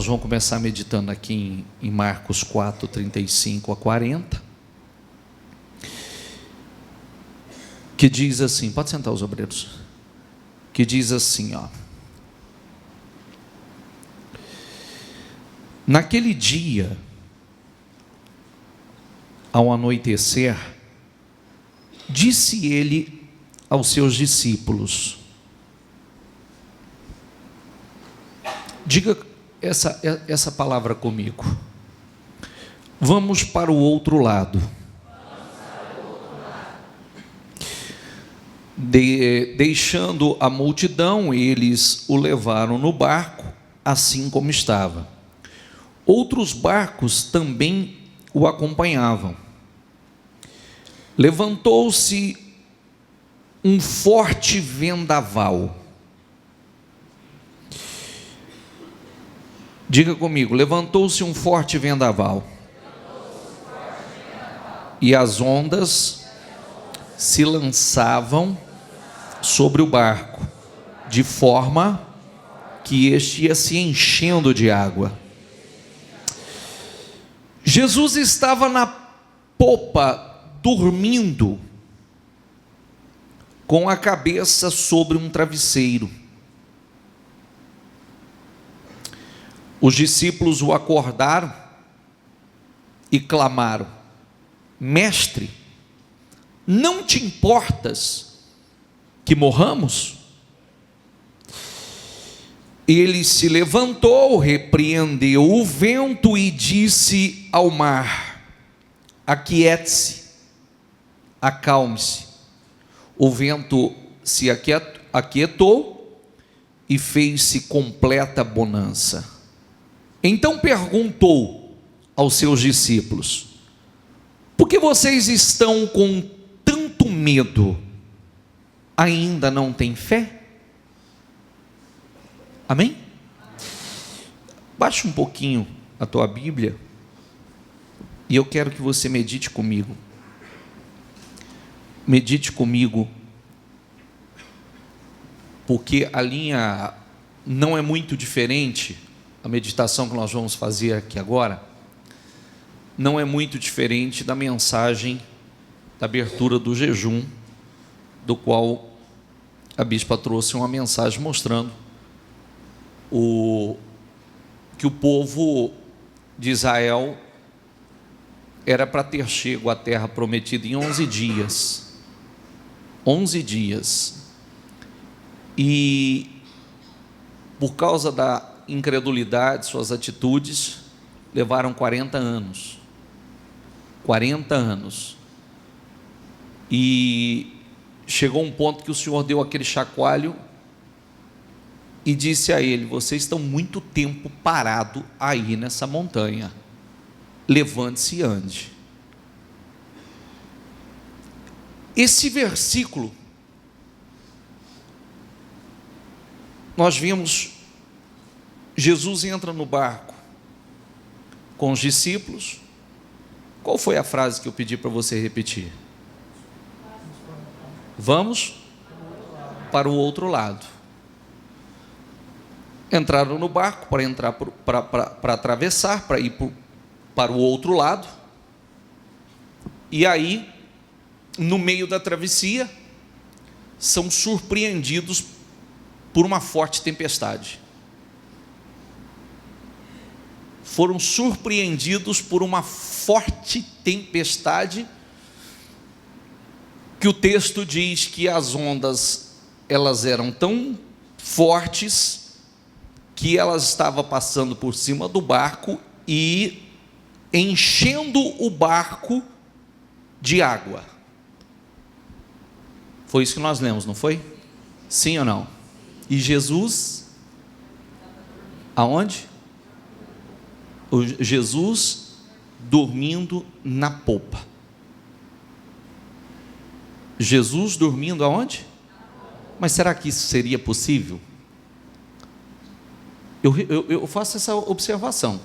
Nós vamos começar meditando aqui em Marcos 4, 35 a 40, que diz assim, pode sentar os obreiros, que diz assim, ó: naquele dia, ao anoitecer, disse ele aos seus discípulos, diga essa palavra comigo, vamos para o outro lado. Deixando a multidão, eles o levaram no barco, assim como estava. Outros barcos também o acompanhavam. Levantou-se um forte vendaval. Diga comigo, levantou-se um forte vendaval. E as ondas se lançavam sobre o barco, de forma que este ia se enchendo de água. Jesus estava na popa, dormindo, com a cabeça sobre um travesseiro. Os discípulos o acordaram e clamaram: Mestre, não te importas que morramos? Ele se levantou, repreendeu o vento e disse ao mar: aquiete-se, acalme-se. O vento se aquietou e fez-se completa bonança. Então perguntou aos seus discípulos: por que vocês estão com tanto medo? Ainda não têm fé? Amém? Baixa um pouquinho a tua Bíblia e eu quero que você medite comigo. Medite comigo, porque a linha não é muito diferente. A meditação que nós vamos fazer aqui agora não é muito diferente da mensagem da abertura do jejum, do qual a bispa trouxe uma mensagem mostrando que o povo de Israel era para ter chego à terra prometida em 11 dias. 11 dias. E por causa da incredulidade, suas atitudes, levaram 40 anos. 40 anos. E chegou um ponto que o Senhor deu aquele chacoalho e disse a ele: vocês estão muito tempo parado aí nessa montanha, levante-se e ande. Esse versículo, nós vimos, Jesus entra no barco com os discípulos. Qual foi a frase que eu pedi para você repetir? Vamos para o outro lado. Entraram no barco para atravessar, para ir para o outro lado. E aí, no meio da travessia, são surpreendidos por uma forte tempestade. Foram surpreendidos por uma forte tempestade, que o texto diz que as ondas, elas eram tão fortes, que elas estavam passando por cima do barco e enchendo o barco de água. Foi isso que nós lemos, não foi? Sim ou não? E Jesus, aonde? Jesus dormindo na popa. Jesus dormindo aonde? Mas será que isso seria possível? Eu faço essa observação.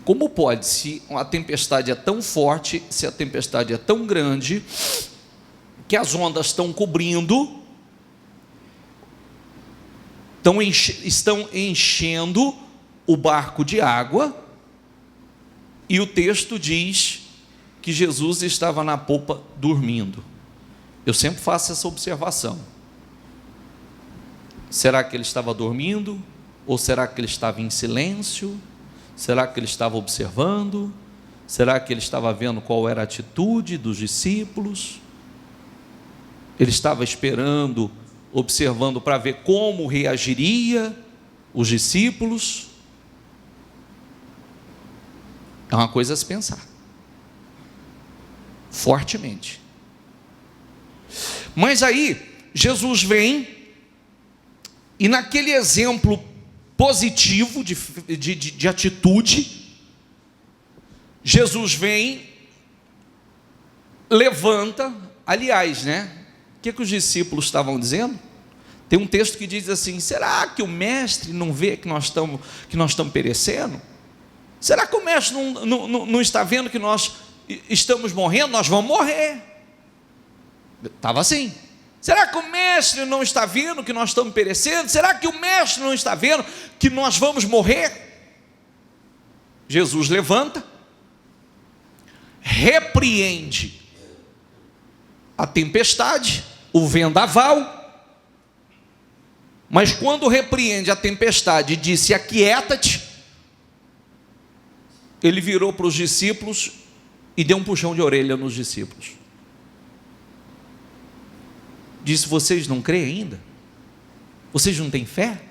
Como pode, se a tempestade é tão forte, se a tempestade é tão grande, que as ondas estão cobrindo, estão enchendo o barco de água, e o texto diz que Jesus estava na popa dormindo. Eu sempre faço essa observação. Será que ele estava dormindo? Ou será que ele estava em silêncio? Será que ele estava observando? Será que ele estava vendo qual era a atitude dos discípulos? Ele estava esperando, observando para ver como reagiria os discípulos? É uma coisa a se pensar fortemente. Mas aí Jesus vem e, naquele exemplo positivo de atitude, Jesus vem, levanta. Aliás, o que os discípulos estavam dizendo? Tem um texto que diz assim: será que o mestre não vê que nós estamos perecendo? Será que o mestre não está vendo que nós estamos morrendo? Nós vamos morrer. Estava assim. Será que o mestre não está vendo que nós estamos perecendo? Será que o mestre não está vendo que nós vamos morrer? Jesus levanta, repreende a tempestade, o vendaval, mas quando repreende a tempestade e disse: aquieta-te, ele virou para os discípulos e deu um puxão de orelha nos discípulos. Disse: vocês não creem ainda? Vocês não têm fé?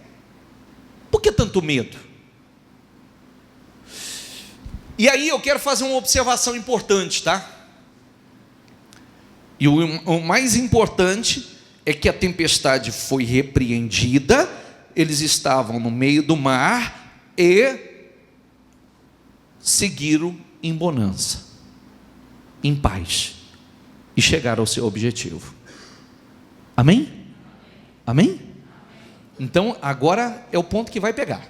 Por que tanto medo? E aí eu quero fazer uma observação importante, tá? E o mais importante é que a tempestade foi repreendida, eles estavam no meio do mar e seguiram em bonança, em paz, e chegaram ao seu objetivo. Amém? Amém? Então agora é o ponto que vai pegar.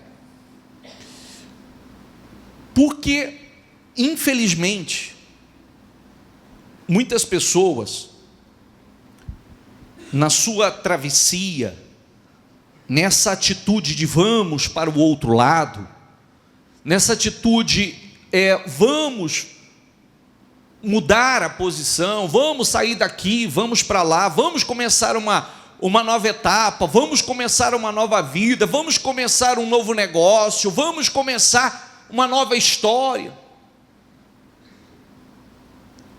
Porque, infelizmente, muitas pessoas, na sua travessia, nessa atitude de vamos para o outro lado, nessa atitude vamos mudar a posição, vamos sair daqui, vamos para lá, vamos começar uma nova etapa, vamos começar uma nova vida, vamos começar um novo negócio, vamos começar uma nova história.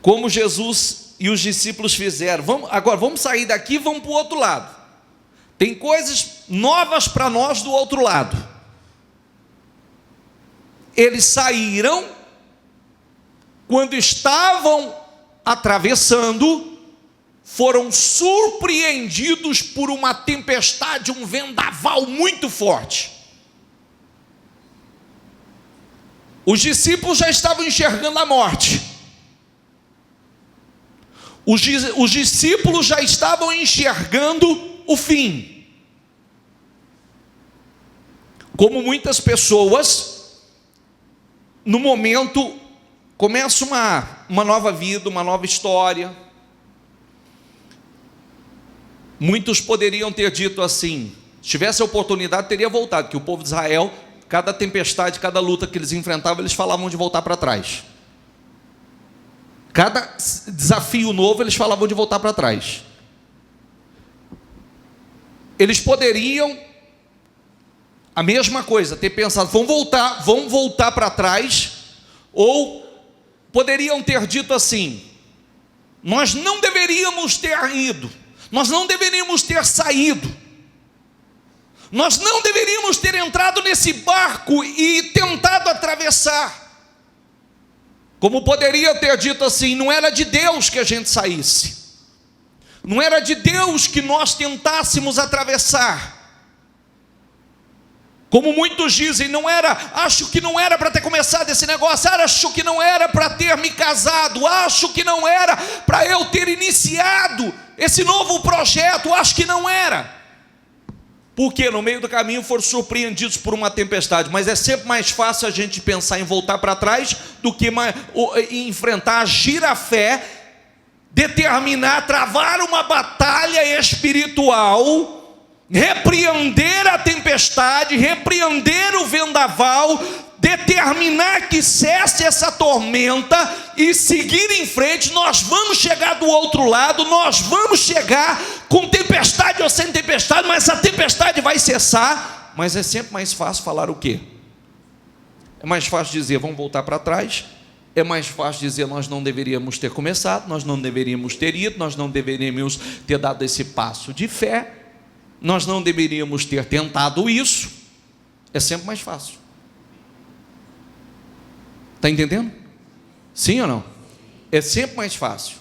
Como Jesus e os discípulos fizeram: agora vamos sair daqui e vamos para o outro lado. Tem coisas novas para nós do outro lado. Eles saíram. Quando estavam atravessando, foram surpreendidos por uma tempestade, um vendaval muito forte. Os discípulos já estavam enxergando a morte. Os discípulos já estavam enxergando o fim. Como muitas pessoas, no momento, começa uma nova vida, uma nova história. Muitos poderiam ter dito assim, se tivesse a oportunidade, teria voltado, que o povo de Israel, cada tempestade, cada luta que eles enfrentavam, eles falavam de voltar para trás. Cada desafio novo, eles falavam de voltar para trás. Eles poderiam, a mesma coisa, ter pensado: vamos voltar para trás, ou poderiam ter dito assim: nós não deveríamos ter ido, nós não deveríamos ter saído, nós não deveríamos ter entrado nesse barco e tentado atravessar. Como poderia ter dito assim: não era de Deus que a gente saísse, não era de Deus que nós tentássemos atravessar. Como muitos dizem: acho que não era para ter começado esse negócio, acho que não era para ter me casado, acho que não era para eu ter iniciado esse novo projeto, acho que não era. Porque no meio do caminho foram surpreendidos por uma tempestade. Mas é sempre mais fácil a gente pensar em voltar para trás do que enfrentar, agir a fé, determinar, travar uma batalha espiritual repreender a tempestade, repreender o vendaval, determinar que cesse essa tormenta e seguir em frente. Nós vamos chegar do outro lado, nós vamos chegar com tempestade ou sem tempestade, mas a tempestade vai cessar. Mas é sempre mais fácil falar o quê? É mais fácil dizer, vamos voltar para trás. É mais fácil dizer, nós não deveríamos ter começado, nós não deveríamos ter ido, nós não deveríamos ter dado esse passo de fé, nós não deveríamos ter tentado isso. É sempre mais fácil. Está entendendo? Sim ou não? É sempre mais fácil.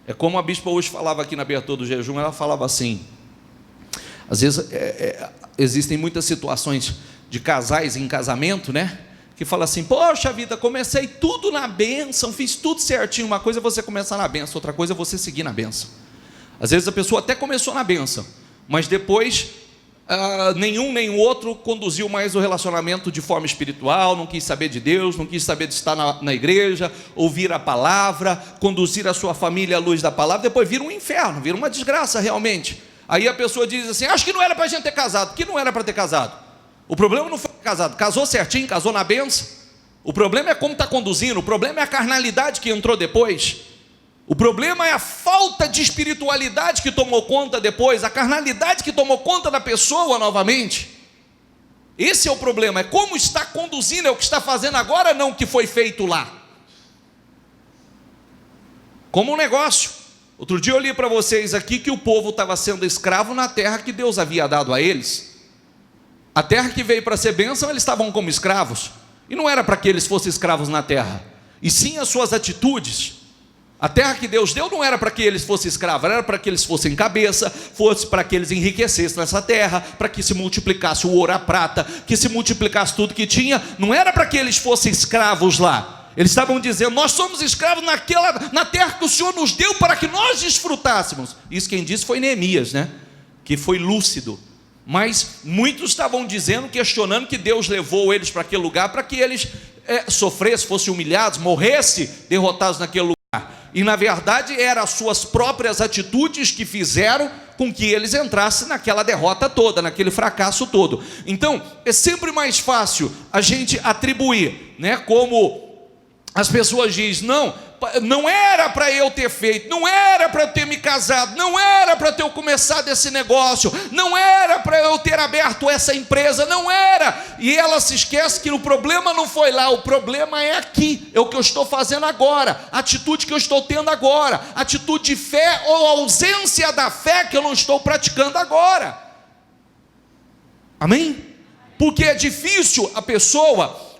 É como a bispa hoje falava aqui na abertura do jejum, ela falava assim, às vezes existem muitas situações de casais em casamento, né? Que fala assim, poxa vida, comecei tudo na bênção, fiz tudo certinho. Uma coisa é você começar na bênção, outra coisa é você seguir na bênção. Às vezes a pessoa até começou na bênção, mas depois nenhum nem o outro conduziu mais o relacionamento de forma espiritual, não quis saber de Deus, não quis saber de estar na igreja, ouvir a palavra, conduzir a sua família à luz da palavra. Depois vira um inferno, vira uma desgraça realmente. Aí a pessoa diz assim, acho que não era para a gente ter casado. Que não era para ter casado? O problema não foi casado, casou certinho, casou na bênção. O problema é como está conduzindo, o problema é a carnalidade que entrou depois. O problema é a falta de espiritualidade que tomou conta depois, a carnalidade que tomou conta da pessoa novamente. Esse é o problema, é como está conduzindo, é o que está fazendo agora, não o que foi feito lá. Como um negócio. Outro dia eu li para vocês aqui que o povo estava sendo escravo na terra que Deus havia dado a eles. A terra que veio para ser bênção, eles estavam como escravos. E não era para que eles fossem escravos na terra, e sim as suas atitudes. A terra que Deus deu não era para que eles fossem escravos, era para que eles fossem cabeça, fosse para que eles enriquecessem nessa terra, para que se multiplicasse o ouro, a prata, que se multiplicasse tudo que tinha. Não era para que eles fossem escravos lá. Eles estavam dizendo, nós somos escravos na terra que o Senhor nos deu para que nós desfrutássemos. Isso quem disse foi Neemias, né? Que foi lúcido. Mas muitos estavam dizendo, questionando que Deus levou eles para aquele lugar para que eles sofressem, fossem humilhados, morressem derrotados naquele lugar. E na verdade eram as suas próprias atitudes que fizeram com que eles entrassem naquela derrota toda, naquele fracasso todo. Então é sempre mais fácil a gente atribuir, né, como as pessoas dizem, não era para eu ter feito, não era para eu ter me casado, não era para eu ter começado esse negócio, não era para eu ter aberto essa empresa, não era. E ela se esquece que o problema não foi lá, o problema é aqui, é o que eu estou fazendo agora, a atitude que eu estou tendo agora, atitude de fé ou ausência da fé que eu não estou praticando agora. Amém? Porque é difícil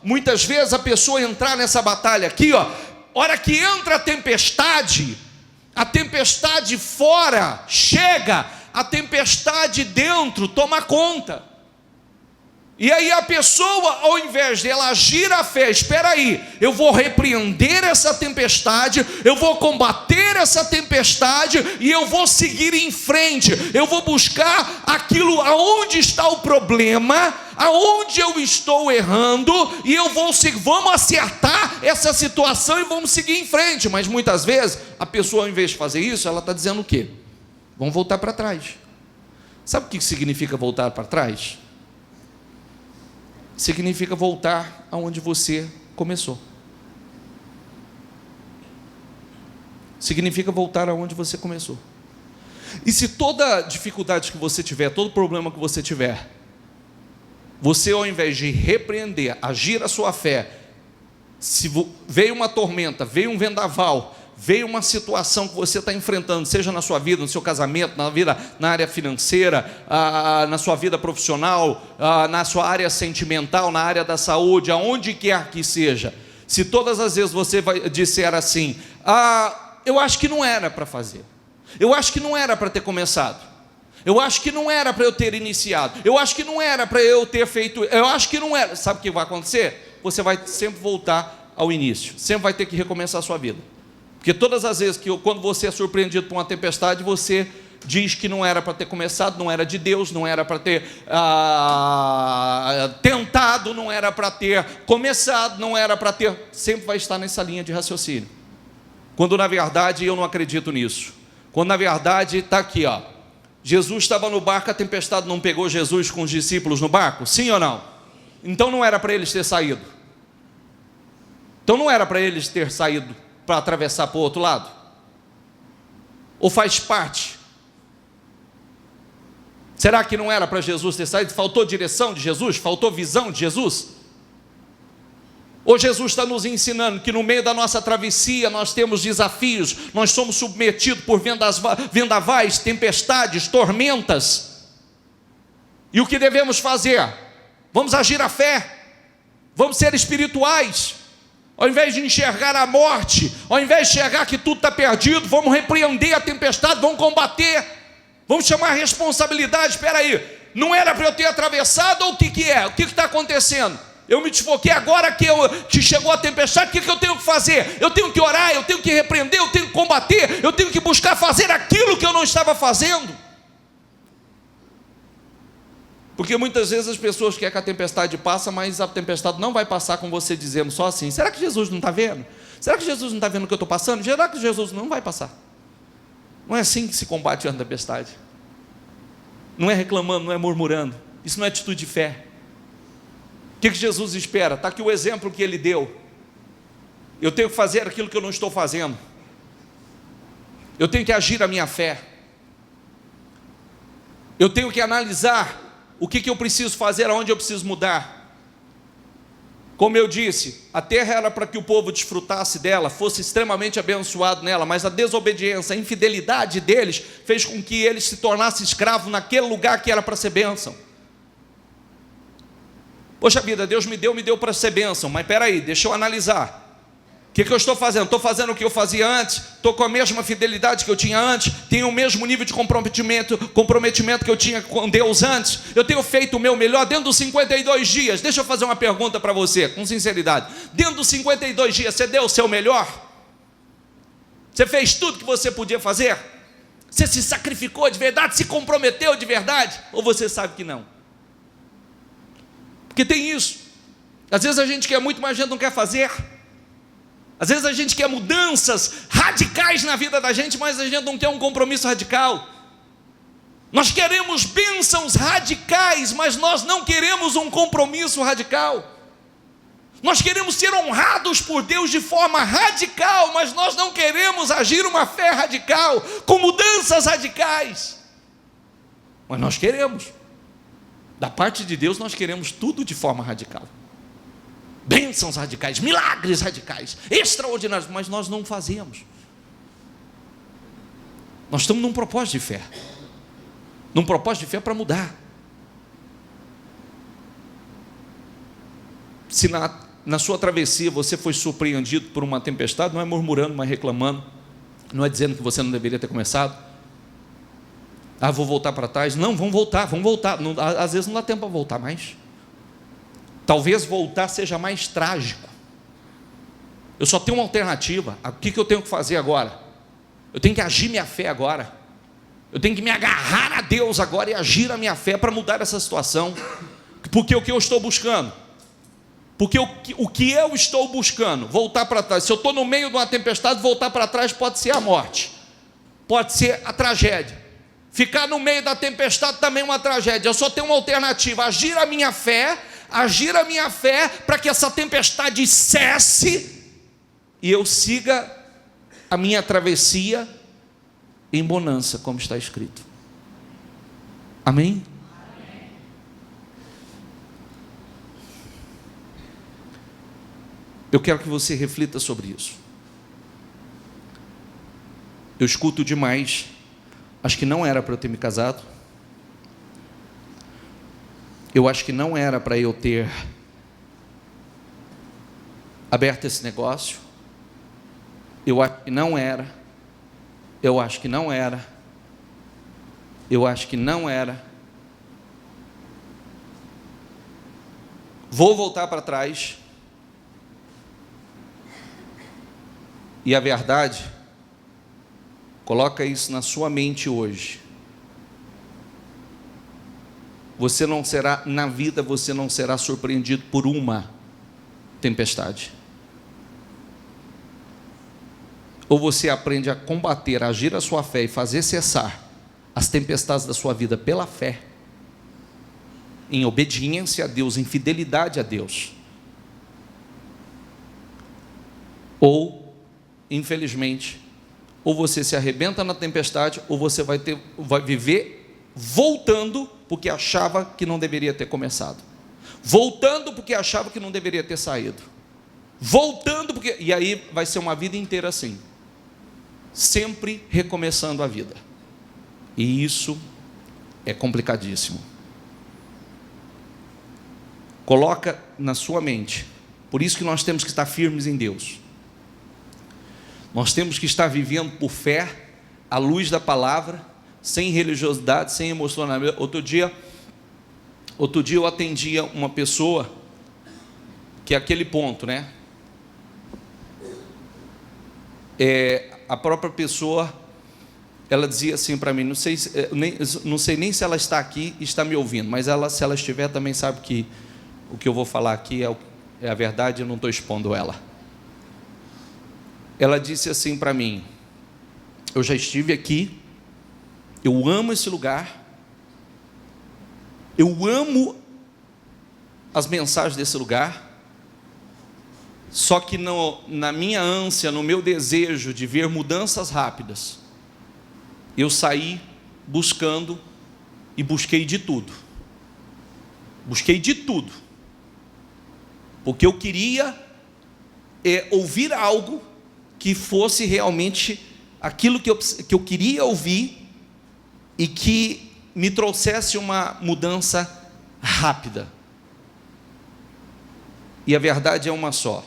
muitas vezes a pessoa entrar nessa batalha aqui, ó. Hora que entra a tempestade fora chega, a tempestade dentro toma conta. E aí a pessoa, ao invés de ela agir a fé, espera aí, eu vou repreender essa tempestade, eu vou combater essa tempestade e eu vou seguir em frente, eu vou buscar aquilo aonde está o problema, aonde eu estou errando, e vamos acertar essa situação e vamos seguir em frente. Mas muitas vezes a pessoa, ao invés de fazer isso, ela está dizendo o quê? Vamos voltar para trás. Sabe o que significa voltar para trás? Significa voltar aonde você começou. Significa voltar aonde você começou. E se toda dificuldade que você tiver, todo problema que você tiver, você, ao invés de repreender, agir a sua fé, se veio uma tormenta, veio um vendaval, veio uma situação que você está enfrentando, seja na sua vida, no seu casamento, na área financeira, na sua vida profissional, na sua área sentimental, na área da saúde, aonde quer que seja, se todas as vezes você vai disser assim, eu acho que não era para fazer, eu acho que não era para ter começado, eu acho que não era para eu ter iniciado, eu acho que não era para eu ter feito, eu acho que não era, sabe o que vai acontecer? Você vai sempre voltar ao início, sempre vai ter que recomeçar a sua vida. Porque todas as vezes quando você é surpreendido por uma tempestade, você diz que não era para ter começado, não era de Deus, não era para ter tentado, não era para ter começado, não era para ter... Sempre vai estar nessa linha de raciocínio. Quando na verdade eu não acredito nisso. Quando na verdade está aqui, ó. Jesus estava no barco, a tempestade não pegou Jesus com os discípulos no barco? Sim ou não? Então não era para eles ter saído. Então não era para eles ter saído para atravessar para o outro lado? Ou faz parte? Será que não era para Jesus ter saído? Faltou direção de Jesus? Faltou visão de Jesus? Ou Jesus está nos ensinando que no meio da nossa travessia nós temos desafios, nós somos submetidos por vendavais, tempestades, tormentas. E o que devemos fazer? Vamos agir à fé, vamos ser espirituais. Ao invés de enxergar a morte, ao invés de enxergar que tudo está perdido, vamos repreender a tempestade, vamos combater, vamos chamar a responsabilidade. Espera aí, não era para eu ter atravessado ou o que é? O que está acontecendo? Eu me desfoquei agora que chegou a tempestade, o que eu tenho que fazer? Eu tenho que orar, eu tenho que repreender, eu tenho que combater, eu tenho que buscar fazer aquilo que eu não estava fazendo. Porque muitas vezes as pessoas querem que a tempestade passe, mas a tempestade não vai passar com você dizendo só assim: será que Jesus não está vendo? Será que Jesus não está vendo o que eu estou passando? Será que Jesus não vai passar? Não é assim que se combate a tempestade. Não é reclamando, não é murmurando. Isso não é atitude de fé. O que Jesus espera? Está aqui o exemplo que ele deu. Eu tenho que fazer aquilo que eu não estou fazendo. Eu tenho que agir a minha fé. Eu tenho que analisar o que eu preciso fazer, aonde eu preciso mudar. Como eu disse, a terra era para que o povo desfrutasse dela, fosse extremamente abençoado nela, mas a desobediência, a infidelidade deles fez com que eles se tornassem escravos naquele lugar que era para ser bênção. Poxa vida, Deus me deu para ser bênção, mas espera aí, deixa eu analisar. O que eu estou fazendo? Estou fazendo o que eu fazia antes? Estou com a mesma fidelidade que eu tinha antes? Tenho o mesmo nível de comprometimento que eu tinha com Deus antes? Eu tenho feito o meu melhor dentro dos 52 dias? Deixa eu fazer uma pergunta para você, com sinceridade. Dentro dos 52 dias, você deu o seu melhor? Você fez tudo que você podia fazer? Você se sacrificou de verdade? Se comprometeu de verdade? Ou você sabe que não? Porque tem isso. Às vezes a gente quer muito, mas a gente não quer fazer. Às vezes a gente quer mudanças radicais na vida da gente, mas a gente não quer um compromisso radical. Nós queremos bênçãos radicais, mas nós não queremos um compromisso radical. Nós queremos ser honrados por Deus de forma radical, mas nós não queremos agir uma fé radical, com mudanças radicais. Mas nós queremos. Da parte de Deus nós queremos tudo de forma radical. Bênçãos radicais, milagres radicais, extraordinários, mas nós não fazemos. Nós estamos num propósito de fé. Num propósito de fé para mudar. Se na sua travessia você foi surpreendido por uma tempestade, não é murmurando, mas reclamando, não é dizendo que você não deveria ter começado. Ah, vou voltar para trás. Não, vamos voltar. Não, às vezes não dá tempo para voltar mais. Talvez voltar seja mais trágico. Eu só tenho uma alternativa. O que eu tenho que fazer agora? Eu tenho que agir minha fé agora. Eu tenho que me agarrar a Deus agora e agir a minha fé para mudar essa situação. Porque o que eu estou buscando? Porque o que eu estou buscando? Voltar para trás. Se eu estou no meio de uma tempestade, voltar para trás pode ser a morte. Pode ser a tragédia. Ficar no meio da tempestade também é uma tragédia. Eu só tenho uma alternativa: agir a minha fé para que essa tempestade cesse e eu siga a minha travessia em bonança, como está escrito. Amém? Amém. Eu quero que você reflita sobre isso. Eu escuto demais: acho que não era para eu ter me casado. Eu acho que não era para eu ter aberto esse negócio. Eu acho que não era. Eu acho que não era. Eu acho que não era. Vou voltar para trás. E a verdade, coloca isso na sua mente hoje. Você não será, na vida você não será surpreendido por uma tempestade. Ou você aprende a combater, a agir a sua fé e fazer cessar, as tempestades da sua vida pela fé, em obediência a Deus, em fidelidade a Deus, ou, infelizmente, ou você se arrebenta na tempestade, ou você vai viver voltando porque achava que não deveria ter começado, voltando porque achava que não deveria ter saído, voltando porque... E aí vai ser uma vida inteira assim, sempre recomeçando a vida, e isso é complicadíssimo. Coloca na sua mente, por isso que nós temos que estar firmes em Deus, nós temos que estar vivendo por fé, à luz da palavra, sem religiosidade, sem emocionamento. Outro dia eu atendia uma pessoa, que é aquele ponto, né? A própria pessoa, ela dizia assim para mim, não sei nem se ela está aqui e está me ouvindo, mas se ela estiver, também sabe que o que eu vou falar aqui é a verdade, eu não estou expondo ela. Ela disse assim para mim: eu já estive aqui, eu amo esse lugar, eu amo as mensagens desse lugar, só que na minha ânsia, no meu desejo de ver mudanças rápidas, eu saí buscando e busquei de tudo, porque eu queria ouvir algo que fosse realmente aquilo que eu queria ouvir e que me trouxesse uma mudança rápida. E a verdade é uma só: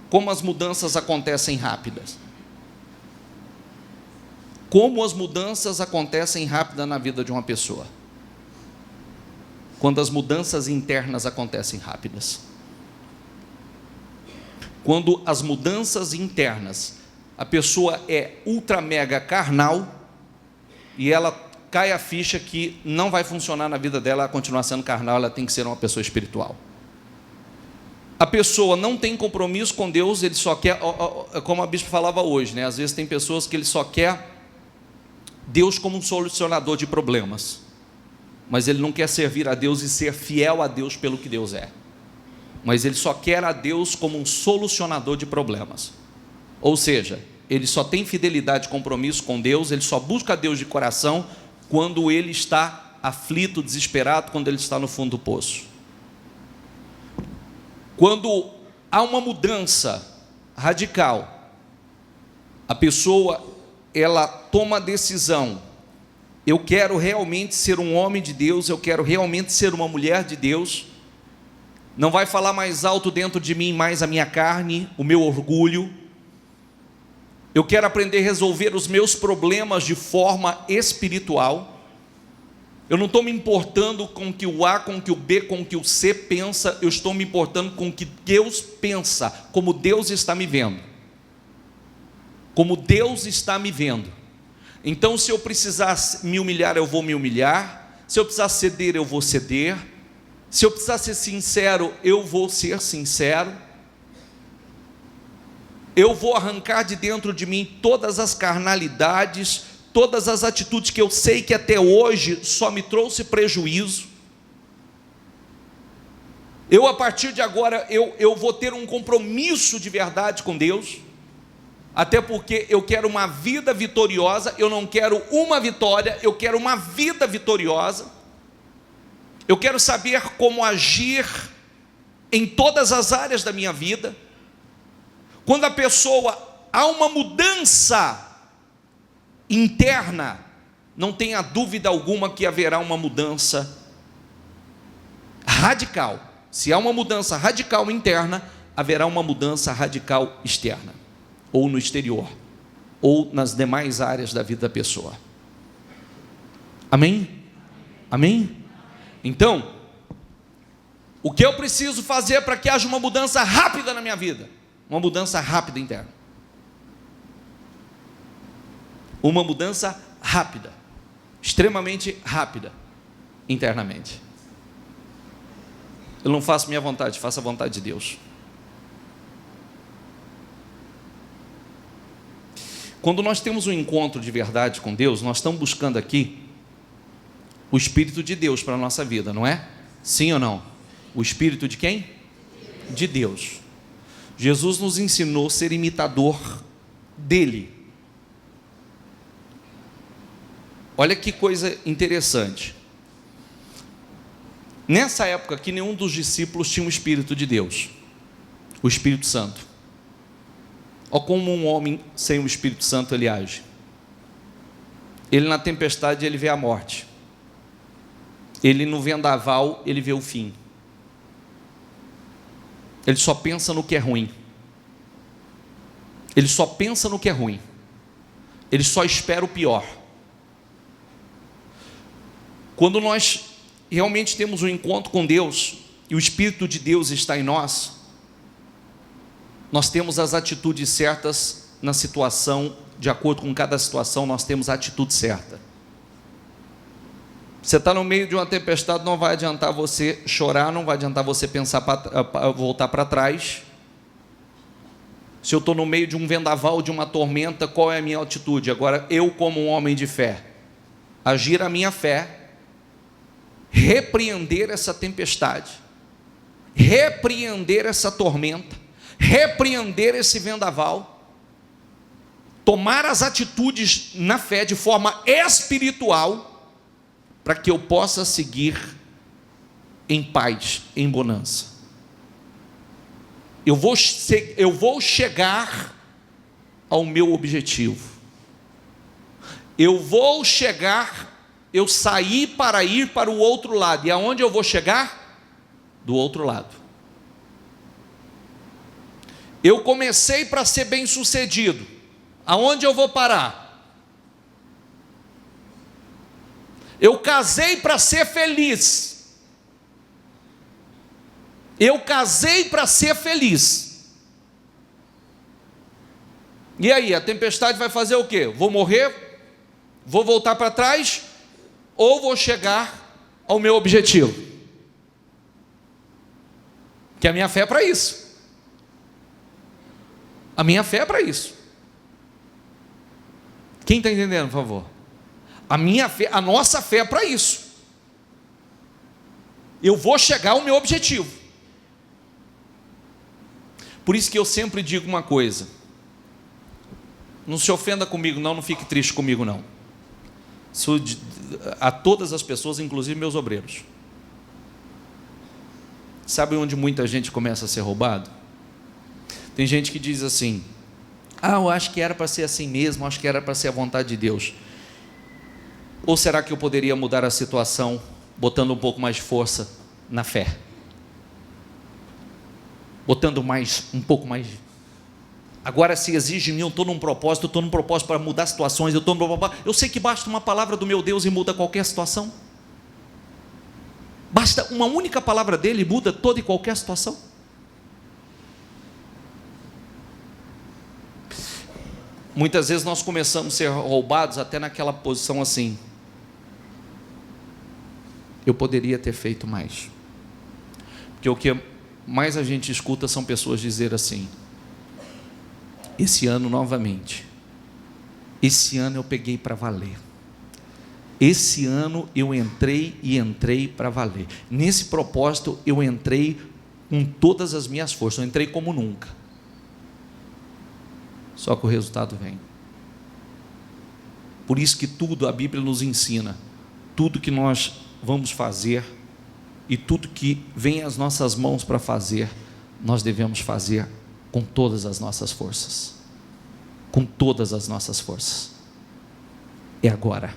como as mudanças acontecem rápidas, como as mudanças acontecem rápidas na vida de uma pessoa, quando as mudanças internas acontecem rápidas. Quando as mudanças internas, a pessoa é ultra mega carnal, e ela cai a ficha que não vai funcionar na vida dela, ela continuar sendo carnal, ela tem que ser uma pessoa espiritual. A pessoa não tem compromisso com Deus, ele só quer, como a bispa falava hoje, né? Às vezes tem pessoas que ele só quer Deus como um solucionador de problemas, mas ele não quer servir a Deus e ser fiel a Deus pelo que Deus é, mas ele só quer a Deus como um solucionador de problemas. Ou seja, ele só tem fidelidade e compromisso com Deus, ele só busca a Deus de coração quando ele está aflito, desesperado, quando ele está no fundo do poço. Quando há uma mudança radical, a pessoa, ela toma a decisão: eu quero realmente ser um homem de Deus, eu quero realmente ser uma mulher de Deus. Não vai falar mais alto dentro de mim mais a minha carne, o meu orgulho. Eu quero aprender a resolver os meus problemas de forma espiritual. Eu não estou me importando com o que o A, com o que o B, com o que o C pensa. Eu estou me importando com o que Deus pensa, como Deus está me vendo. Como Deus está me vendo. Então, se eu precisar me humilhar, eu vou me humilhar. Se eu precisar ceder, eu vou ceder. Se eu precisar ser sincero, eu vou ser sincero. Eu vou arrancar de dentro de mim todas as carnalidades, todas as atitudes que eu sei que até hoje só me trouxe prejuízo. A partir de agora, eu vou ter um compromisso de verdade com Deus, até porque eu quero uma vida vitoriosa. Eu não quero uma vitória, eu quero uma vida vitoriosa. Eu quero saber como agir em todas as áreas da minha vida. Quando a pessoa, há uma mudança interna, não tenha dúvida alguma que haverá uma mudança radical. Se há uma mudança radical interna, haverá uma mudança radical externa, ou no exterior, ou nas demais áreas da vida da pessoa. Amém? Amém? Então, o que eu preciso fazer para que haja uma mudança rápida na minha vida? Uma mudança rápida interna. Uma mudança rápida, extremamente rápida, internamente. Eu não faço minha vontade, faço a vontade de Deus. Quando nós temos um encontro de verdade com Deus, nós estamos buscando aqui o Espírito de Deus para a nossa vida, não é? Sim ou não? O Espírito de quem? De Deus. Jesus nos ensinou a ser imitador dele. Olha que coisa interessante. Nessa época aqui, nenhum dos discípulos tinha o Espírito de Deus, o Espírito Santo. Olha como um homem sem o Espírito Santo ele age. Ele na tempestade ele vê a morte. Ele no vendaval ele vê o fim. Ele só pensa no que é ruim. Ele só pensa no que é ruim. Ele só espera o pior. Quando nós realmente temos um encontro com Deus e o Espírito de Deus está em nós, nós temos as atitudes certas na situação, de acordo com cada situação, nós temos a atitude certa. Você está no meio de uma tempestade, não vai adiantar você chorar, não vai adiantar você pensar voltar para trás. Se eu estou no meio de um vendaval, de uma tormenta, qual é a minha atitude? Agora, eu como um homem de fé, agir a minha fé, repreender essa tempestade, repreender essa tormenta, repreender esse vendaval, tomar as atitudes na fé de forma espiritual, para que eu possa seguir em paz, em bonança. Eu vou chegar ao meu objetivo. Eu vou chegar, eu saí para ir para o outro lado. E aonde eu vou chegar? Do outro lado. Eu comecei para ser bem-sucedido. Aonde eu vou parar? Eu casei para ser feliz. Eu casei para ser feliz. E aí, a tempestade vai fazer o quê? Vou morrer? Vou voltar para trás? Ou vou chegar ao meu objetivo? Que a minha fé é para isso. A minha fé é para isso. Quem está entendendo, por favor? A minha fé, a nossa fé é para isso. Eu vou chegar ao meu objetivo. Por isso que eu sempre digo uma coisa. Não se ofenda comigo não, não fique triste comigo não. A todas as pessoas, inclusive meus obreiros. Sabe onde muita gente começa a ser roubado? Tem gente que diz assim: eu acho que era para ser assim mesmo, acho que era para ser a vontade de Deus. Ou será que eu poderia mudar a situação botando um pouco mais de força na fé? Botando um pouco mais. Agora se exige de mim, eu estou num propósito para mudar situações, eu sei que basta uma palavra do meu Deus e muda qualquer situação. Basta uma única palavra dele e muda toda e qualquer situação. Muitas vezes nós começamos a ser roubados até naquela posição assim: eu poderia ter feito mais. Porque o que mais a gente escuta são pessoas dizer assim: esse ano novamente, esse ano eu peguei para valer, esse ano eu entrei para valer, nesse propósito eu entrei com todas as minhas forças, eu entrei como nunca. Só que o resultado vem. Por isso que tudo, a Bíblia nos ensina, tudo que nós vamos fazer e tudo que vem às nossas mãos para fazer, nós devemos fazer com todas as nossas forças. Com todas as nossas forças. É agora.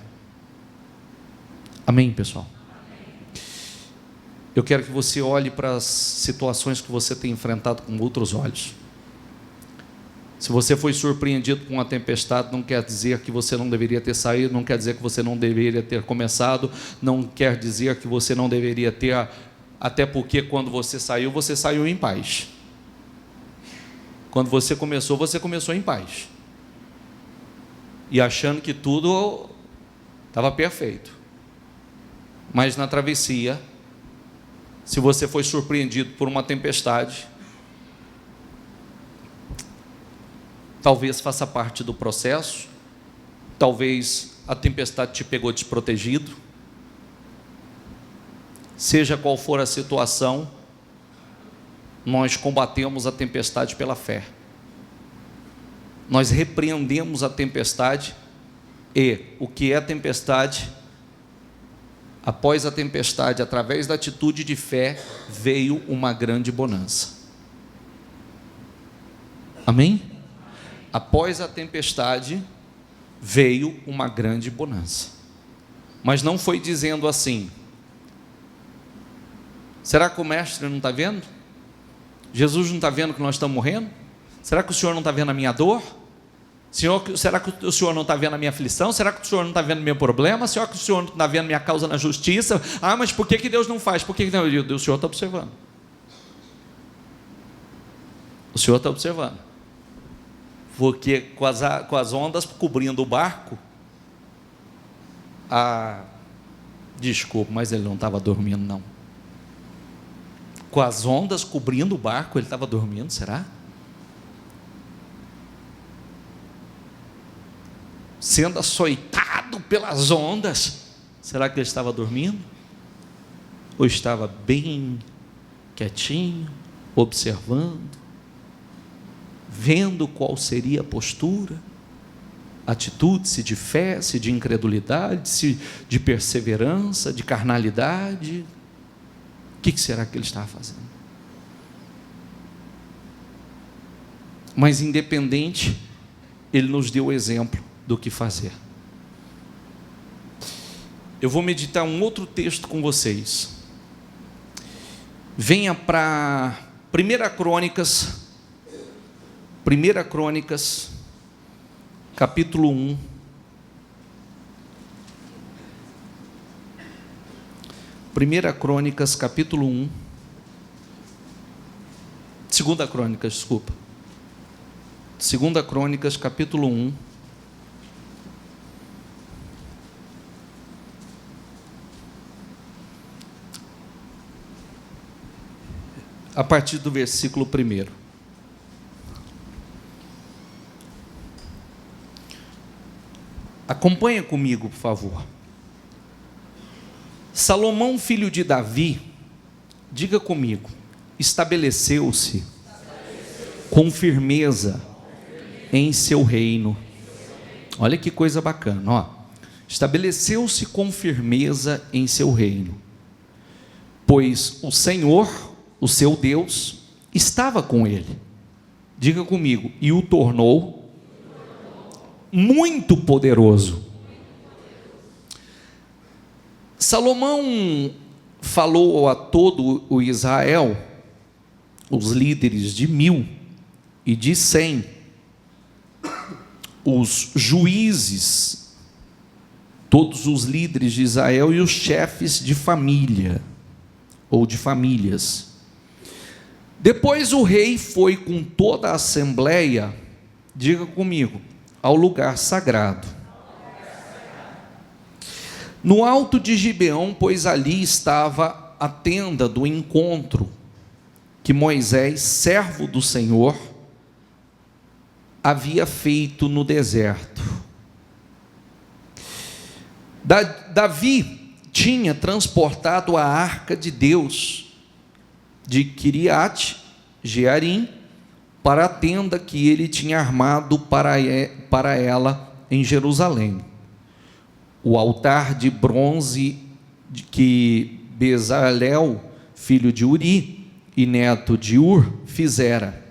Amém, pessoal? Eu quero que você olhe para as situações que você tem enfrentado com outros olhos. Se você foi surpreendido com uma tempestade, não quer dizer que você não deveria ter saído, não quer dizer que você não deveria ter começado, não quer dizer que você não deveria ter, até porque quando você saiu em paz. Quando você começou em paz. E achando que tudo estava perfeito. Mas na travessia, se você foi surpreendido por uma tempestade, Talvez faça parte do processo, talvez a tempestade te pegou desprotegido. Seja qual for a situação, nós combatemos a tempestade pela fé. Nós repreendemos a tempestade e o que é a tempestade? Após a tempestade, através da atitude de fé, veio uma grande bonança. Amém? Após a tempestade, veio uma grande bonança. Mas não foi dizendo assim: será que o mestre não está vendo? Jesus não está vendo que nós estamos morrendo? Será que o Senhor não está vendo a minha dor? Será que o Senhor não está vendo a minha aflição? Será que o Senhor não está vendo o meu problema? Será que o Senhor não está vendo a minha causa na justiça? Mas por que Deus não faz? Por que não? O Senhor está observando. O Senhor está observando. Porque com as ondas cobrindo o barco, desculpa, mas ele não estava dormindo, não. Com as ondas cobrindo o barco, ele estava dormindo, será? Sendo açoitado pelas ondas, será que ele estava dormindo? Ou estava bem quietinho, observando, vendo qual seria a postura, atitude, se de fé, se de incredulidade, se de perseverança, de carnalidade? O que será que ele estava fazendo? Mas independente, ele nos deu o exemplo do que fazer. Eu vou meditar um outro texto com vocês. Venha para 1 Crônicas, capítulo 1. 1 Crônicas, capítulo 1. 2 Crônicas, desculpa. 2 Crônicas, capítulo 1. A partir do versículo 1. Acompanha comigo, por favor. Salomão, filho de Davi, diga comigo, estabeleceu-se com firmeza em seu reino. Olha que coisa bacana, ó. Estabeleceu-se com firmeza em seu reino, pois o Senhor, o seu Deus, estava com ele. Diga comigo, e o tornou muito poderoso. Salomão falou a todo o Israel, os líderes de 1000 e de 100, os juízes, todos os líderes de Israel e os chefes de família, ou de famílias. Depois o rei foi com toda a assembleia, diga comigo, ao lugar sagrado, no alto de Gibeão, pois ali estava a tenda do encontro, que Moisés, servo do Senhor, havia feito no deserto. Davi tinha transportado a arca de Deus de Quiriate Jearim para a tenda que ele tinha armado para ela em Jerusalém. O altar de bronze que Bezalel, filho de Uri e neto de Ur, fizera,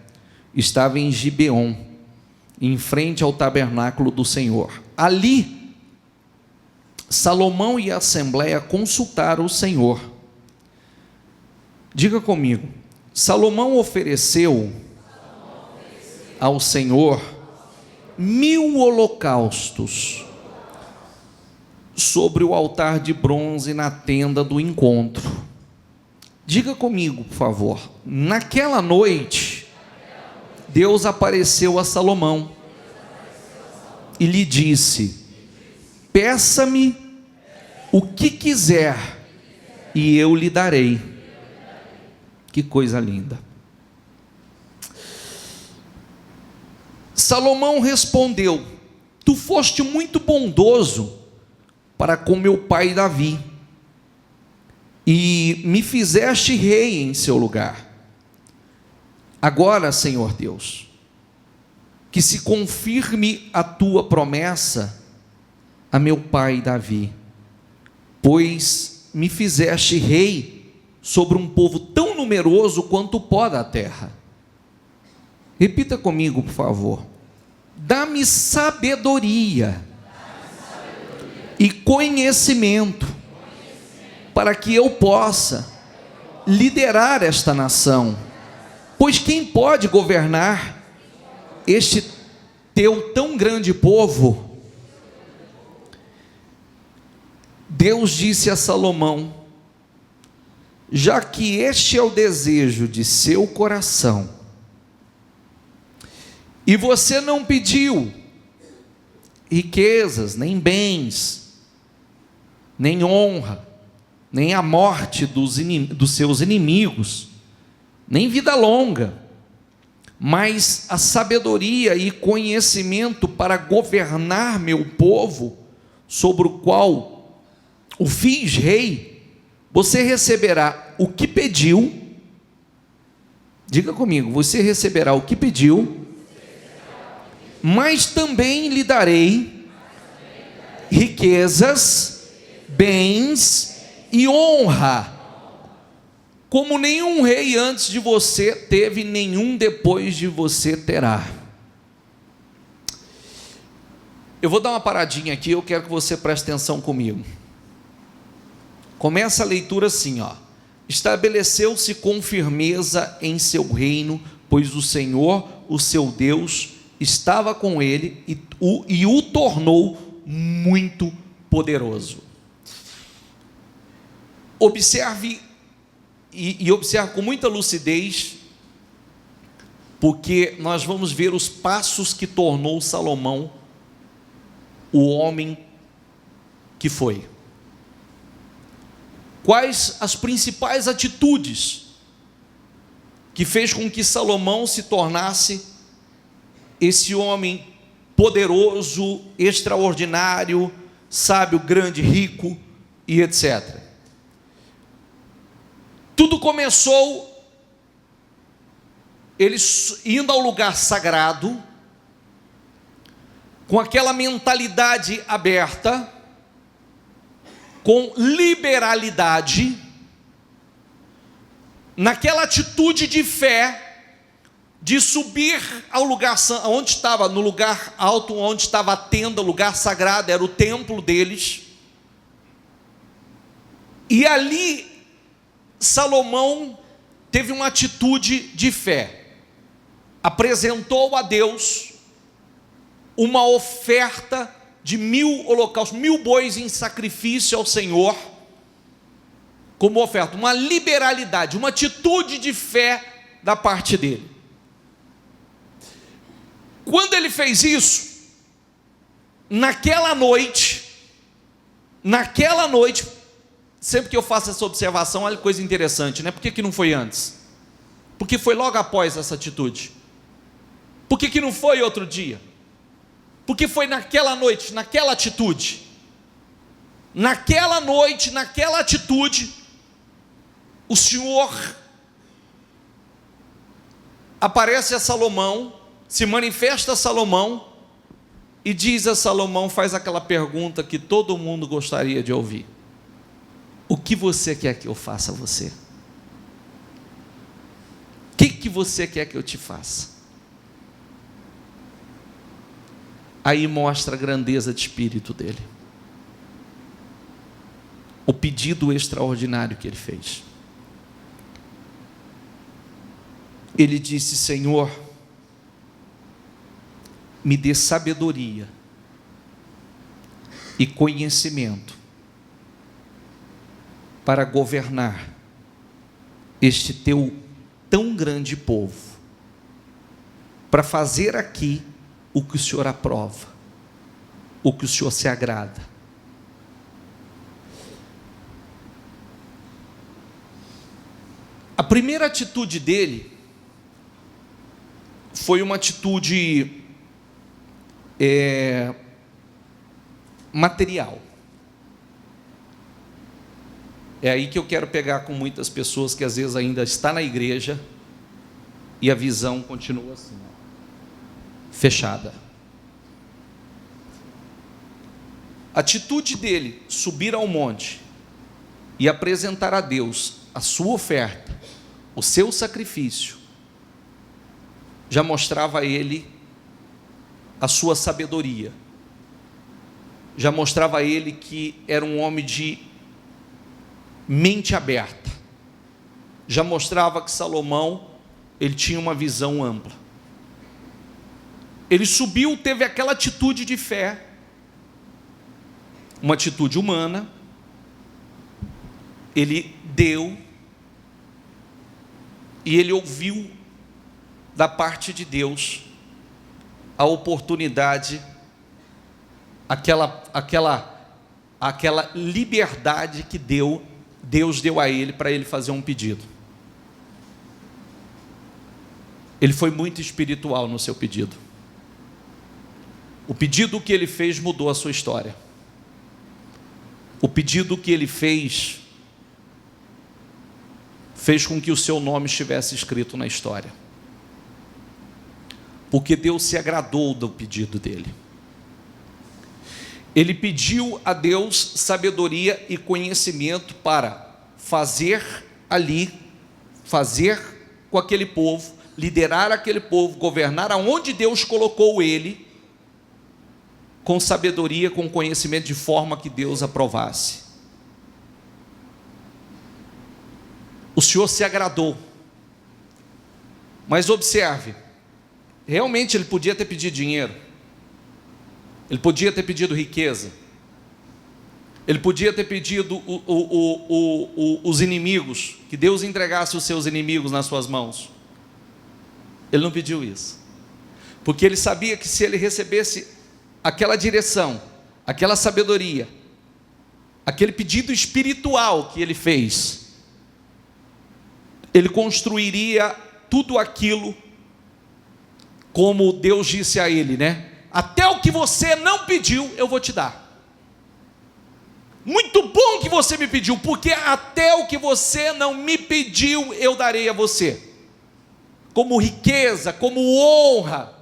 estava em Gibeon, em frente ao tabernáculo do Senhor. Ali, Salomão e a assembleia consultaram o Senhor. Diga comigo, Salomão ofereceu ao Senhor 1000 holocaustos sobre o altar de bronze na tenda do encontro. Diga comigo, por favor. Naquela noite, Deus apareceu a Salomão e lhe disse: peça-me o que quiser e eu lhe darei. Que coisa linda. Salomão respondeu: tu foste muito bondoso para com meu pai Davi, e me fizeste rei em seu lugar. Agora, Senhor Deus, que se confirme a tua promessa a meu pai Davi, pois me fizeste rei sobre um povo tão numeroso quanto o pó da terra. Repita comigo, por favor. Dá-me sabedoria e conhecimento para que eu possa liderar esta nação, pois quem pode governar este teu tão grande povo? Deus disse a Salomão: já que este é o desejo de seu coração, e você não pediu riquezas, nem bens, nem honra, nem a morte dos seus inimigos, nem vida longa, mas a sabedoria e conhecimento para governar meu povo, sobre o qual o fiz rei, você receberá o que pediu. Diga comigo, você receberá o que pediu, mas também lhe darei riquezas, bens e honra, como nenhum rei antes de você teve, nenhum depois de você terá. Eu vou dar uma paradinha aqui, eu quero que você preste atenção comigo. Começa a leitura assim, ó: estabeleceu-se com firmeza em seu reino, pois o Senhor, o seu Deus, estava com ele e o tornou muito poderoso. Observe e observe com muita lucidez, porque nós vamos ver os passos que tornou Salomão o homem que foi. Quais as principais atitudes que fez com que Salomão se tornasse esse homem poderoso, extraordinário, sábio, grande, rico e etc. Tudo começou ele indo ao lugar sagrado, com aquela mentalidade aberta, com liberalidade, naquela atitude de fé, de subir ao lugar onde estava, no lugar alto, onde estava a tenda, o lugar sagrado, era o templo deles. E ali Salomão teve uma atitude de fé, apresentou a Deus uma oferta de 1000 holocaustos, 1000 bois em sacrifício ao Senhor, como oferta, uma liberalidade, uma atitude de fé da parte dele. Quando ele fez isso, naquela noite, sempre que eu faço essa observação, olha que coisa interessante, né? Por que não foi antes? Porque foi logo após essa atitude. Por que não foi outro dia? Porque foi naquela noite, naquela atitude. Naquela noite, naquela atitude, o Senhor aparece a Salomão, se manifesta a Salomão e diz a Salomão, faz aquela pergunta que todo mundo gostaria de ouvir: o que você quer que eu faça a você? O que você quer que eu te faça? Aí mostra a grandeza de espírito dele, o pedido extraordinário que ele fez. Ele disse: Senhor, me dê sabedoria e conhecimento para governar este teu tão grande povo, para fazer aqui o que o Senhor aprova, o que o Senhor se agrada. A primeira atitude dele foi uma atitude material. É aí que eu quero pegar com muitas pessoas que às vezes ainda está na igreja e a visão continua assim, fechada. A atitude dele subir ao monte e apresentar a Deus a sua oferta, o seu sacrifício, já mostrava a ele a sua sabedoria, já mostrava a ele que era um homem de mente aberta, já mostrava que Salomão, ele tinha uma visão ampla. Ele subiu, teve aquela atitude de fé, uma atitude humana, ele deu, e ele ouviu da parte de Deus a oportunidade, aquela liberdade que Deus deu a ele para ele fazer um pedido. Ele foi muito espiritual no seu pedido. O pedido que ele fez mudou a sua história. O pedido que ele fez com que o seu nome estivesse escrito na história. Porque Deus se agradou do pedido dele. Ele pediu a Deus sabedoria e conhecimento para fazer com aquele povo, liderar aquele povo, governar aonde Deus colocou ele, com sabedoria, com conhecimento, de forma que Deus aprovasse. O Senhor se agradou. Mas observe, realmente ele podia ter pedido dinheiro, ele podia ter pedido riqueza, ele podia ter pedido os inimigos, que Deus entregasse os seus inimigos nas suas mãos. Ele não pediu isso, porque ele sabia que se ele recebesse aquela direção, aquela sabedoria, aquele pedido espiritual que ele fez, ele construiria tudo aquilo, como Deus disse a ele, né? Até o que você não pediu, eu vou te dar. Muito bom que você me pediu, porque até o que você não me pediu, eu darei a você. Como riqueza, como honra,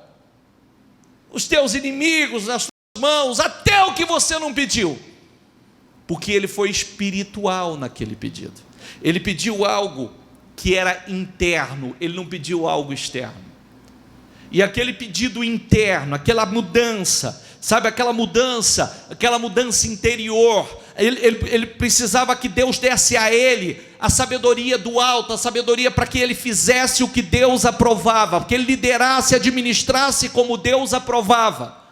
os teus inimigos nas tuas mãos, até o que você não pediu. Porque ele foi espiritual naquele pedido. Ele pediu algo que era interno, ele não pediu algo externo. E aquele pedido interno, aquela mudança, sabe, aquela mudança interior, ele precisava que Deus desse a ele a sabedoria do alto, a sabedoria para que ele fizesse o que Deus aprovava, que ele liderasse, administrasse como Deus aprovava.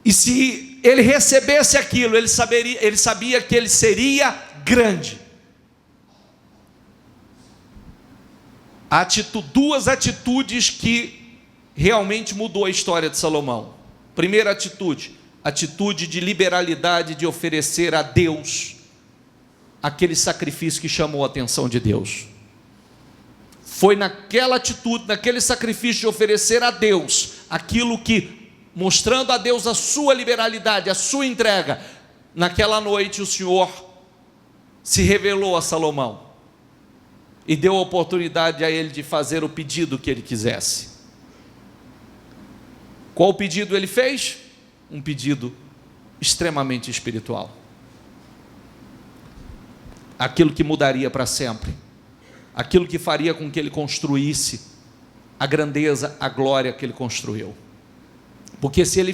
E se ele recebesse aquilo, ele sabia que ele seria grande. Duas atitudes que realmente mudou a história de Salomão. Primeira atitude de liberalidade, de oferecer a Deus aquele sacrifício que chamou a atenção de Deus. Foi naquela atitude, naquele sacrifício de oferecer a Deus aquilo que, mostrando a Deus a sua liberalidade, a sua entrega, naquela noite o Senhor se revelou a Salomão e deu a oportunidade a ele de fazer o pedido que ele quisesse. Qual pedido ele fez? Um pedido extremamente espiritual. Aquilo que mudaria para sempre. Aquilo que faria com que ele construísse a grandeza, a glória que ele construiu. Porque se ele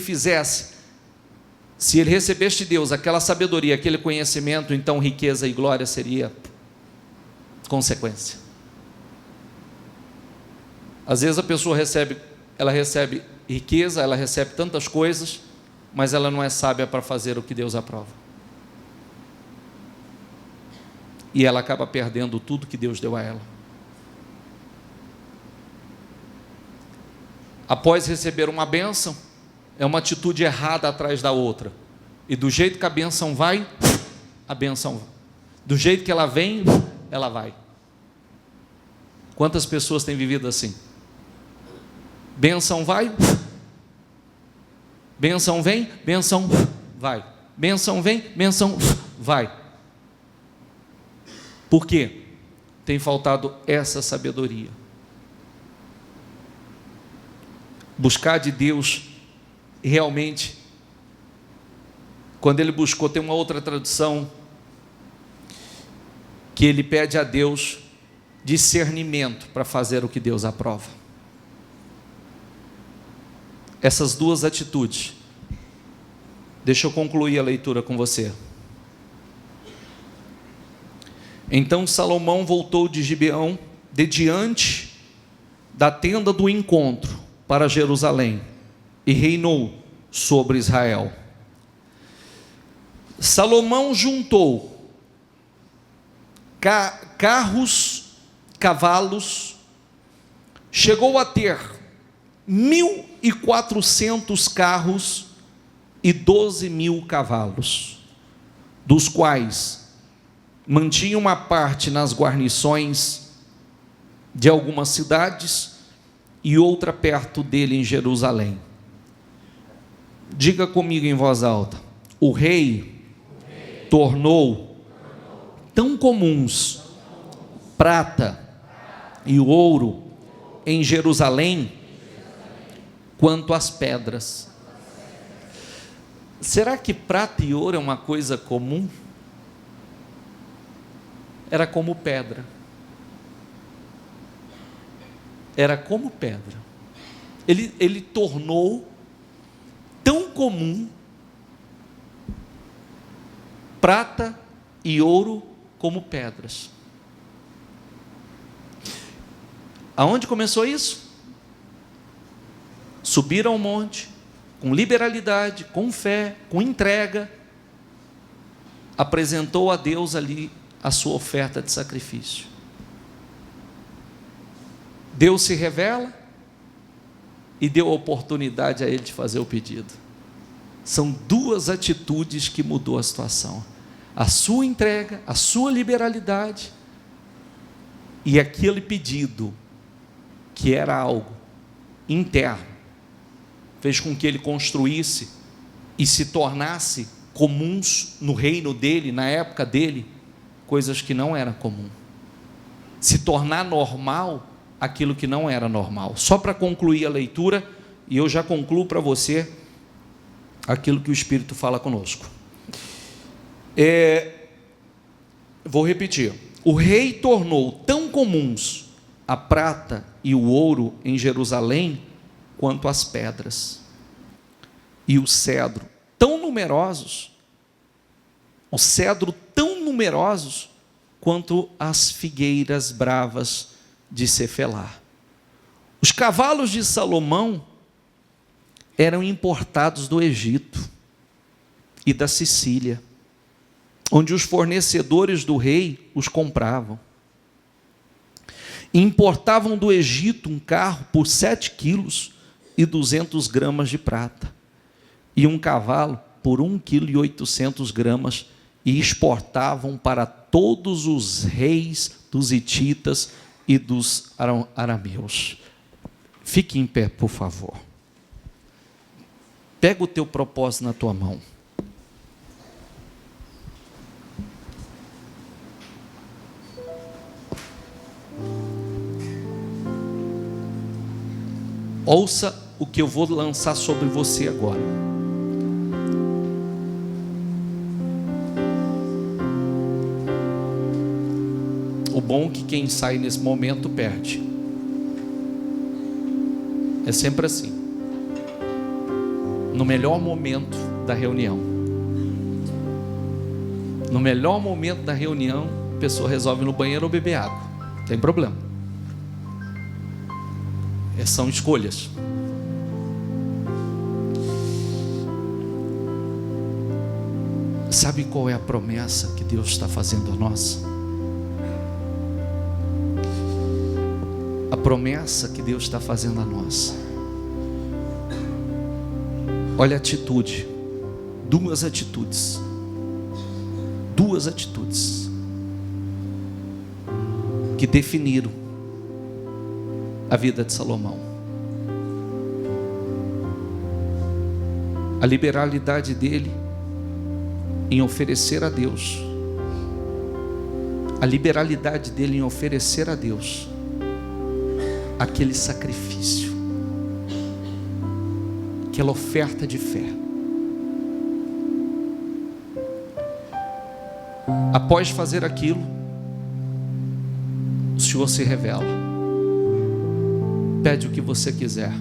recebesse de Deus aquela sabedoria, aquele conhecimento, então riqueza e glória seria consequência. Às vezes a pessoa recebe riqueza, ela recebe tantas coisas, mas ela não é sábia para fazer o que Deus aprova. E ela acaba perdendo tudo que Deus deu a ela. Após receber uma bênção, é uma atitude errada atrás da outra. E do jeito que a bênção vai, a bênção vai. Do jeito que ela vem, ela vai. Quantas pessoas têm vivido assim? Bênção vai, Bênção vem, bênção vai. Bênção vem, bênção vai. Por quê? Tem faltado essa sabedoria. Buscar de Deus, realmente, quando ele buscou, tem uma outra tradução, que ele pede a Deus discernimento para fazer o que Deus aprova. Essas duas atitudes. Deixa eu concluir a leitura com você. Então Salomão voltou de Gibeão, de diante da tenda do encontro, para Jerusalém, e reinou sobre Israel. Salomão juntou carros, cavalos, chegou a ter 1.400 carros e 12.000 cavalos, dos quais mantinha uma parte nas guarnições de algumas cidades e outra perto dele em Jerusalém. Diga comigo em voz alta: o rei tornou tão comuns prata e ouro em Jerusalém quanto as pedras. Será que prata e ouro é uma coisa comum? Era como pedra. Era como pedra. Ele tornou tão comum prata e ouro como pedras. Aonde começou isso? Subiram ao monte, com liberalidade, com fé, com entrega, apresentou a Deus ali a sua oferta de sacrifício. Deus se revela e deu a oportunidade a ele de fazer o pedido. São duas atitudes que mudou a situação: a sua entrega, a sua liberalidade, e aquele pedido, que era algo interno, fez com que ele construísse e se tornasse comuns no reino dele, na época dele, coisas que não eram comum. Se tornar normal aquilo que não era normal. Só para concluir a leitura, e eu já concluo para você aquilo que o Espírito fala conosco. Vou repetir: o rei tornou tão comuns a prata e o ouro em Jerusalém quanto as pedras, e o cedro tão numerosos quanto as figueiras bravas de Cefelá. Os cavalos de Salomão eram importados do Egito e da Sicília, onde os fornecedores do rei os compravam. Importavam do Egito um carro por 7 quilos e 200 gramas de prata, e um cavalo por 1,8 kg, e exportavam para todos os reis dos hititas e dos arameus. Fique em pé, por favor. Pega o teu propósito na tua mão. Ouça o que eu vou lançar sobre você agora. O bom é que quem sai nesse momento perde. É sempre assim. No melhor momento da reunião. No melhor momento da reunião, a pessoa resolve ir no banheiro ou beber água. Não tem problema. São escolhas. Sabe qual é a promessa que Deus está fazendo a nós? A promessa que Deus está fazendo a nós. Olha a atitude. Duas atitudes que definiram a vida de Salomão. a liberalidade dele em oferecer a Deus, a liberalidade dele em oferecer a Deus aquele sacrifício, aquela oferta de fé. Após fazer aquilo, o Senhor se revela, pede o que você quiser.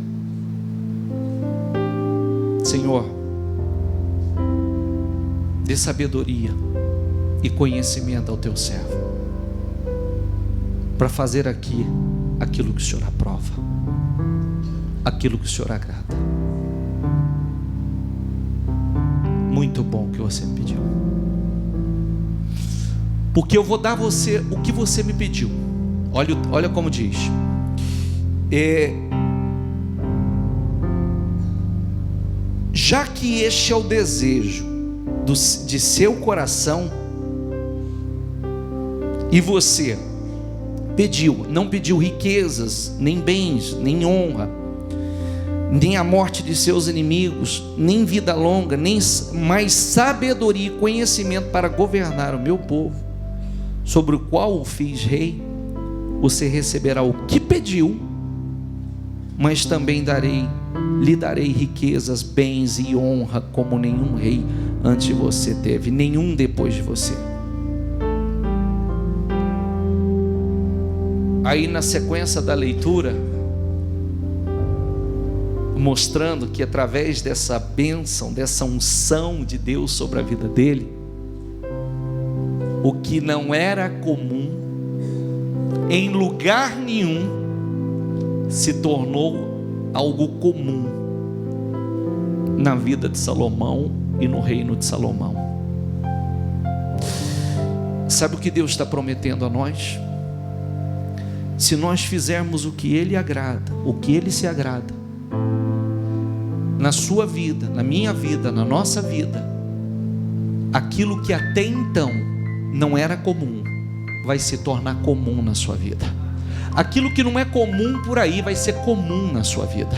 Senhor, dê sabedoria e conhecimento ao teu servo, para fazer aqui aquilo que o Senhor aprova, aquilo que o Senhor agrada. Muito bom que você me pediu, porque eu vou dar a você o que você me pediu. Olha como diz, já que este é o desejo de seu coração, e você não pediu riquezas, nem bens, nem honra, nem a morte de seus inimigos, nem vida longa, nem mais sabedoria e conhecimento para governar o meu povo, sobre o qual o fiz rei, você receberá o que pediu, mas também lhe darei riquezas, bens e honra como nenhum rei antes de você teve, nenhum depois de você. Aí na sequência da leitura, mostrando que através dessa bênção, dessa unção de Deus sobre a vida dele, o que não era comum em lugar nenhum se tornou algo comum na vida de Salomão e no reino de Salomão. Sabe o que Deus está prometendo a nós? Se nós fizermos o que Ele agrada, o que Ele se agrada, na sua vida, na minha vida, na nossa vida, aquilo que até então não era comum, vai se tornar comum na sua vida. Aquilo que não é comum por aí, vai ser comum na sua vida,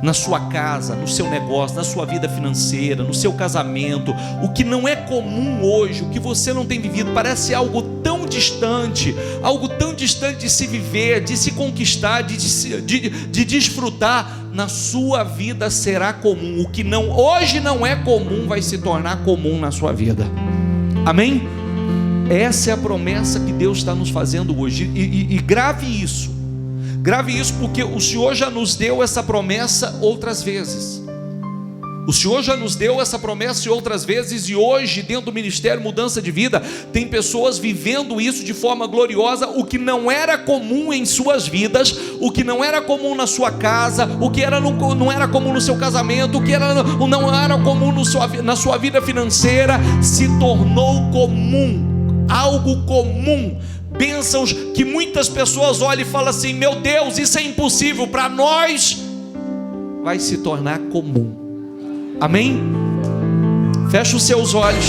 na sua casa, no seu negócio, na sua vida financeira, no seu casamento. O que não é comum hoje, o que você não tem vivido, parece algo tão distante de se viver, de se conquistar, de desfrutar. Na sua vida será comum. O que hoje não é comum vai se tornar comum na sua vida. Amém? Essa é a promessa que Deus está nos fazendo hoje. E grave isso, porque o Senhor já nos deu essa promessa outras vezes. O Senhor já nos deu essa promessa outras vezes, e hoje dentro do Ministério Mudança de Vida tem pessoas vivendo isso de forma gloriosa. O que não era comum em suas vidas, o que não era comum na sua casa, o que não era comum no seu casamento, o que não era comum na sua vida financeira, se tornou comum, algo comum. Bênçãos que muitas pessoas olham e falam assim: meu Deus, isso é impossível. Para nós vai se tornar comum. Amém? Feche os seus olhos.